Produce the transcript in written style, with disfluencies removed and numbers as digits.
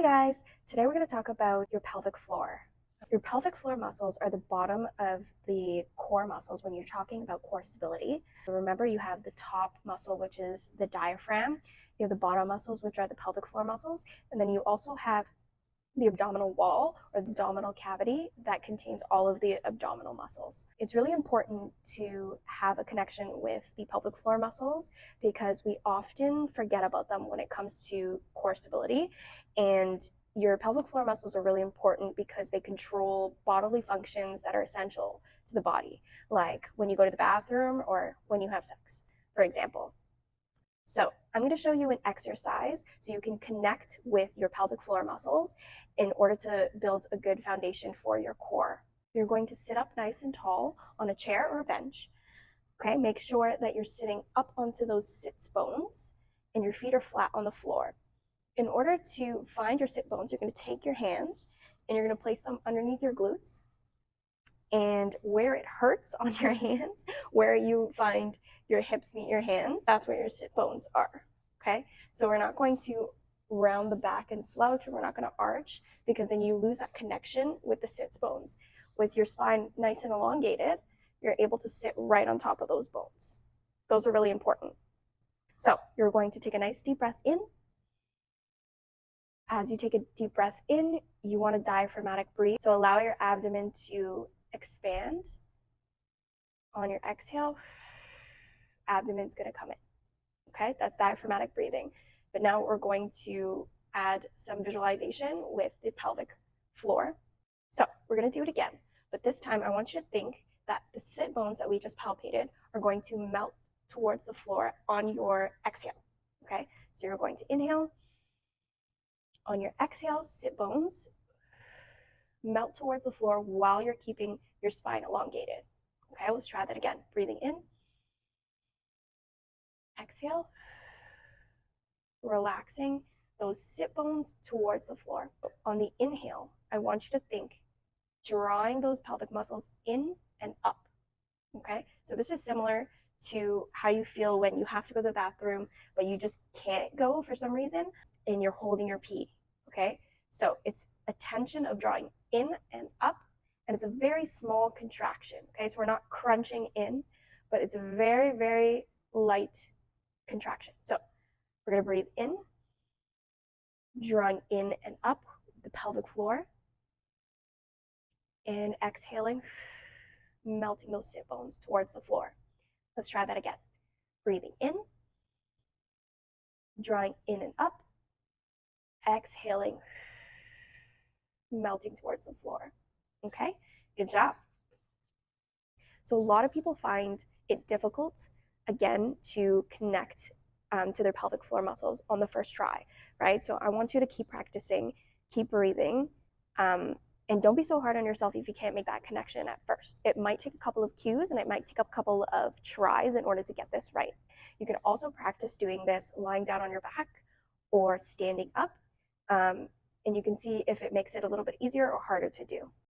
Hey guys, today we're going to talk about your pelvic floor. Your pelvic floor muscles are the bottom of the core muscles when you're talking about core stability. Remember, you have the top muscle, which is the diaphragm. You have the bottom muscles, which are the pelvic floor muscles. And then you also have the abdominal wall or the abdominal cavity that contains all of the abdominal muscles. It's really important to have a connection with the pelvic floor muscles because we often forget about them when it comes to core stability. And your pelvic floor muscles are really important because they control bodily functions that are essential to the body, like when you go to the bathroom or when you have sex, for example. So I'm going to show you an exercise so you can connect with your pelvic floor muscles in order to build a good foundation for your core. You're going to sit up nice and tall on a chair or a bench. Okay, make sure that you're sitting up onto those sits bones and your feet are flat on the floor. In order to find your sit bones, you're going to take your hands and you're going to place them underneath your glutes. And where it hurts on your hands, where you find your hips meet your hands, that's where your sit bones are, okay? So we're not going to round the back and slouch, and we're not going to arch, because then you lose that connection with the sits bones. With your spine nice and elongated, you're able to sit right on top of those bones. Those are really important. So you're going to take a nice deep breath in. As you take a deep breath in, you want to diaphragmatic breathe. So allow your abdomen to expand. On your exhale, abdomen's going to come in. Okay, that's diaphragmatic breathing. But now we're going to add some visualization with the pelvic floor. So we're going to do it again, but this time I want you to think that the sit bones that we just palpated are going to melt towards the floor on your exhale. Okay, so you're going to inhale. On your exhale, sit bones melt towards the floor while you're keeping your spine elongated. Okay, let's try that again. Breathing in. Exhale. Relaxing those sit bones towards the floor. On the inhale, I want you to think drawing those pelvic muscles in and up. Okay, so this is similar to how you feel when you have to go to the bathroom, but you just can't go for some reason and you're holding your pee. Okay, so it's a tension of drawing in and up, and it's a very small contraction. Okay, so we're not crunching in, but it's a very, very light contraction. So we're going to breathe in, drawing in and up the pelvic floor, and exhaling, melting those sit bones towards the floor. Let's try that again. Breathing in, drawing in and up, exhaling, melting towards the floor. Okay, good job. So a lot of people find it difficult, again, to connect to their pelvic floor muscles on the first try, right? So I want you to keep practicing, keep breathing, and don't be so hard on yourself if you can't make that connection at first. It might take a couple of cues and it might take a couple of tries in order to get this right. You can also practice doing this lying down on your back or standing up, and you can see if it makes it a little bit easier or harder to do.